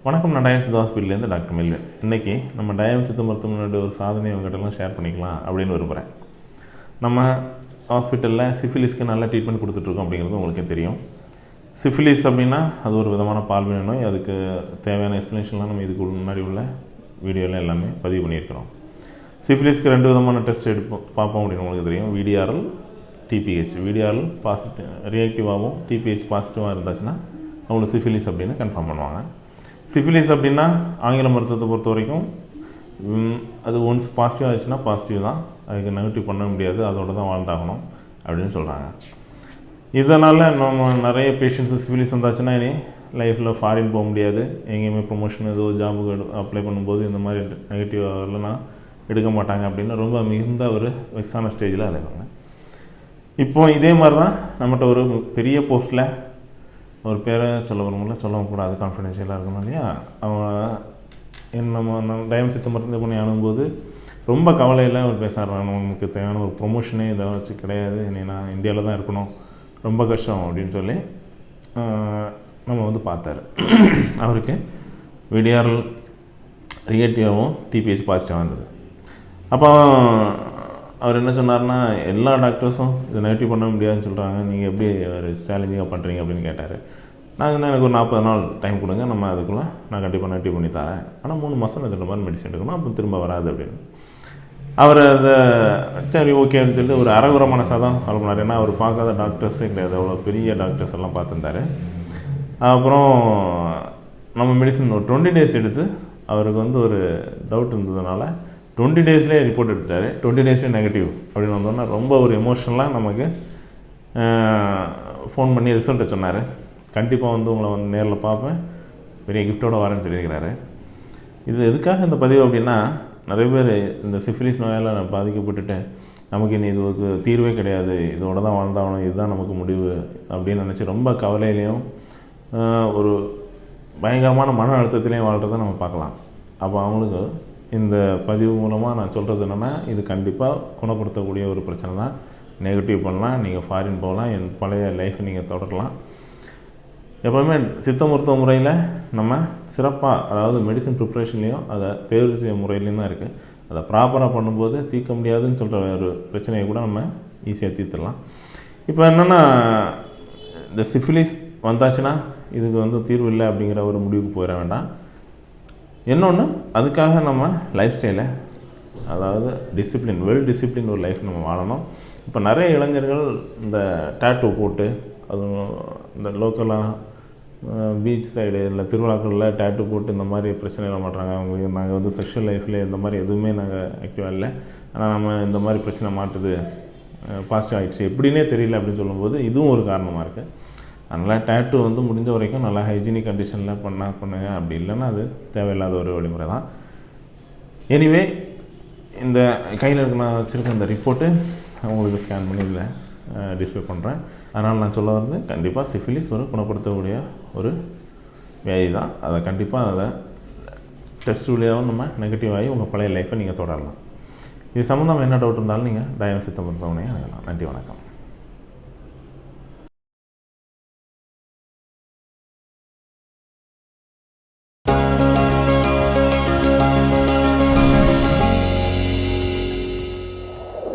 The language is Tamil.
வணக்கம், நான் டயம் சித்தா ஹாஸ்பிட்டலேருந்து டாக்டர் மெல்வின். இன்றைக்கி நம்ம டயம் சித்த மருத்துவமனையோட ஒரு சாதனை உங்கள்கிட்டலாம் ஷேர் பண்ணிக்கலாம் அப்படின்னு விரும்புகிறேன். நம்ம ஹாஸ்பிட்டலில் சிஃபிலிஸ்க்கு நல்ல ட்ரீட்மெண்ட் கொடுத்துட்ருக்கோம் அப்படிங்கிறது உங்களுக்கே தெரியும். சிஃபிலிஸ் அப்படின்னா அது ஒரு விதமான பால்வினை நோய். அதுக்கு தேவையான எக்ஸ்ப்ளனேஷன்லாம் நம்ம இதுக்கு முன்னாடி உள்ள வீடியோவில் எல்லாமே பதிவு பண்ணியிருக்கிறோம். சிஃபிலிஸ்க்கு 2 விதமான டெஸ்ட் பார்ப்போம் அப்படின்னு உங்களுக்கு தெரியும். VDRL, TPH. VDRL பாசிட்டிவ் ரியாக்டிவாகவும் TPH பாசிட்டிவாக இருந்துச்சுன்னா அவங்களுக்கு சிஃபிலிஸ் அப்படின்னு கன்ஃபார்ம் பண்ணுவாங்க. சிஃபிலிஸ் அப்படின்னா ஆங்கில மருத்துவத்தை பொறுத்த வரைக்கும் அது ஒன்ஸ் பாசிட்டிவ் ஆகிடுச்சுன்னா பாசிட்டிவ் தான், அதுக்கு நெகட்டிவ் பண்ண முடியாது, அதோடு தான் வாழ்ந்தாகணும் அப்படின்னு சொல்கிறாங்க. இதனால் நம்ம நிறைய பேஷண்ட்ஸு சிஃபிலிஸ் வந்தாச்சுன்னா இனி லைஃப்பில் ஃபாரின் போக முடியாது, எங்கேயுமே ப்ரொமோஷன் ஏதோ ஜாபுக்கு அப்ளை பண்ணும்போது இந்த மாதிரி நெகட்டிவ் இல்லைன்னா எடுக்க மாட்டாங்க அப்படின்னு ரொம்ப மிகுந்த ஒரு வெக்ஸான ஸ்டேஜில் அலைவாங்க. இப்போது இதே மாதிரி தான் நம்மகிட்ட ஒரு பெரிய போஸ்ட்டில் ஒரு பேரை சொல்ல வரும்போது சொல்லக்கூடாது, கான்ஃபிடென்ஷியலாக இருக்கணும் இல்லையா. அவன் நம்ம டயம் சித்த மருந்து பண்ணி அணுகும்போது ரொம்ப கவலையில் அவர் பேசுகிறாங்க. நமக்கு தேவையான ஒரு ப்ரொமோஷனே இதை வச்சு கிடையாது, இனி நான் இந்தியாவில் தான் இருக்கணும், ரொம்ப கஷ்டம் அப்படின்னு சொல்லி நம்ம வந்து பார்த்தாரு. அவருக்கு VDRL ரிகேட்டிவாகவும் TPH பாசிட்டிவாக இருந்தது. அப்போ அவர் என்ன சொன்னார்னா, எல்லா டாக்டர்ஸும் இதை நெகட்டிவ் பண்ண முடியாதுன்னு சொல்கிறாங்க, நீங்கள் எப்படி ஒரு சேலஞ்சிங்காக பண்ணுறீங்க அப்படின்னு கேட்டார். நாங்கள் எனக்கு ஒரு 40 நாள் டைம் கொடுங்க, நம்ம அதுக்குள்ளே நான் கண்டிப்பாக நெகட்டிவ் பண்ணி தரேன், ஆனால் 3 மாதம் நான் சொல்கிற மாதிரி மெடிசன் எடுக்கணும், அப்போ திரும்ப வராது அப்படின்னு. அவர் அதை சரி ஓகேன்னு சொல்லிட்டு ஒரு அறகுறை மனசாக தான் ஃபாலோ பண்ணார். ஏன்னா அவர் பார்க்காத டாக்டர்ஸே கிடையாது, அவ்வளோ பெரிய டாக்டர்ஸ் எல்லாம் பார்த்துருந்தார். அப்புறம் நம்ம மெடிசன் ஒரு 20 டேஸ் எடுத்து அவருக்கு வந்து ஒரு டவுட் இருந்ததுனால 20 டேஸ்லேயே ரிப்போர்ட் எடுத்துட்டார். 20 டேஸ்லேயே நெகட்டிவ் அப்படின்னு வந்தோன்னா ரொம்ப ஒரு எமோஷனலாக நமக்கு ஃபோன் பண்ணி ரிசல்ட்டை சொன்னார். கண்டிப்பாக வந்து உங்களை வந்து நேரில் பார்ப்பேன், பெரிய கிஃப்டோடு வரேன்னு சொல்லியிருக்கிறாரு. இது எதுக்காக இந்த பதிவு அப்படின்னா, நிறைய பேர் இந்த சிஃபிலிஸ் நோயால் பாதிக்கப்பட்டுட்டு நமக்கு இனி இதுக்கு தீர்வே கிடையாது, இதோட தான் வாழ்ந்தாகணும், இதுதான் நமக்கு முடிவு அப்படின்னு நினச்சி ரொம்ப கவலையிலையும் ஒரு பயங்கரமான மன அழுத்தத்திலையும் வாழ்கிறத நம்ம பார்க்கலாம். அப்போ அவங்களுக்கு இந்த பதிவு மூலமாக நான் சொல்கிறது என்னென்னா, இது கண்டிப்பாக குணப்படுத்தக்கூடிய ஒரு பிரச்சனை தான். நெகட்டிவ் பண்ணலாம், நீங்கள் ஃபாரின் போகலாம், என் பழைய லைஃப்பை நீங்கள் தொடரலாம். எப்போவுமே சித்த மருத்துவ முறையில் நம்ம சிறப்பாக, அதாவது மெடிசன் ப்ரிப்ரேஷன்லேயும் அதை தேர்வு செய்ய முறையிலையும் தான் இருக்குது. அதை ப்ராப்பராக பண்ணும்போது தீர்க்க முடியாதுன்னு சொல்கிற ஒரு பிரச்சனையை கூட நம்ம ஈஸியாக தீர்த்துடலாம். இப்போ என்னென்னா, இந்த சிஃபிலிஸ் வந்தாச்சுன்னா இதுக்கு வந்து தீர்வு இல்லை அப்படிங்கிற ஒரு முடிவுக்கு போயிட வேண்டாம். இன்னொன்று, அதுக்காக நம்ம லைஃப் ஸ்டைலை, அதாவது டிசிப்ளின், வெல் டிசிப்ளின் ஒரு லைஃப் நம்ம வாழணும். இப்போ நிறைய இளைஞர்கள் இந்த டேட்டூ போட்டு, அதுவும் இந்த லோக்கலாக பீச் சைடு இல்லை திருவிழாக்களில் டேட்டூ போட்டு இந்த மாதிரி பிரச்சனைகள் மாட்டுறாங்க. அவங்களுக்கு நாங்கள் வந்து செக்ஷுவல் லைஃப்பில் இந்த மாதிரி எதுவுமே நாங்கள் ஆக்டிவாக இல்லை, ஆனால் நம்ம இந்த மாதிரி பிரச்சனை மாட்டுது, பாசிட்டிவ் ஆகிடுச்சு எப்படின்னே தெரியல அப்படின்னு சொல்லும்போது இதுவும் ஒரு காரணமாக இருக்குது. அதனால் டேட்டூ வந்து முடிஞ்ச வரைக்கும் நல்லா ஹைஜீனிக் கண்டிஷனில் பண்ணுங்க, அப்படி இல்லைன்னா அது தேவையில்லாத ஒரு வழிமுறை தான். எனிவே, இந்த கையில் இருக்க நான் வச்சுருக்க இந்த ரிப்போர்ட்டு உங்களுக்கு ஸ்கேன் பண்ணி இதில் டிஸ்பிளே பண்ணுறேன். அதனால் நான் சொல்ல வந்து, கண்டிப்பாக சிஃபிலிஸ் ஒரு குணப்படுத்தக்கூடிய ஒரு வியாதி தான். அதை கண்டிப்பாக அதை டெஸ்ட் வழியாகவும் நம்ம நெகட்டிவ் ஆகி உங்கள் பழைய லைஃப்பை நீங்கள் தொடரலாம். இது சம்மந்தமாக என்ன டவுட் இருந்தாலும் நீங்கள் டயம் சித்த மருத்துவமனையை அணுகலாம். நன்றி, வணக்கம்.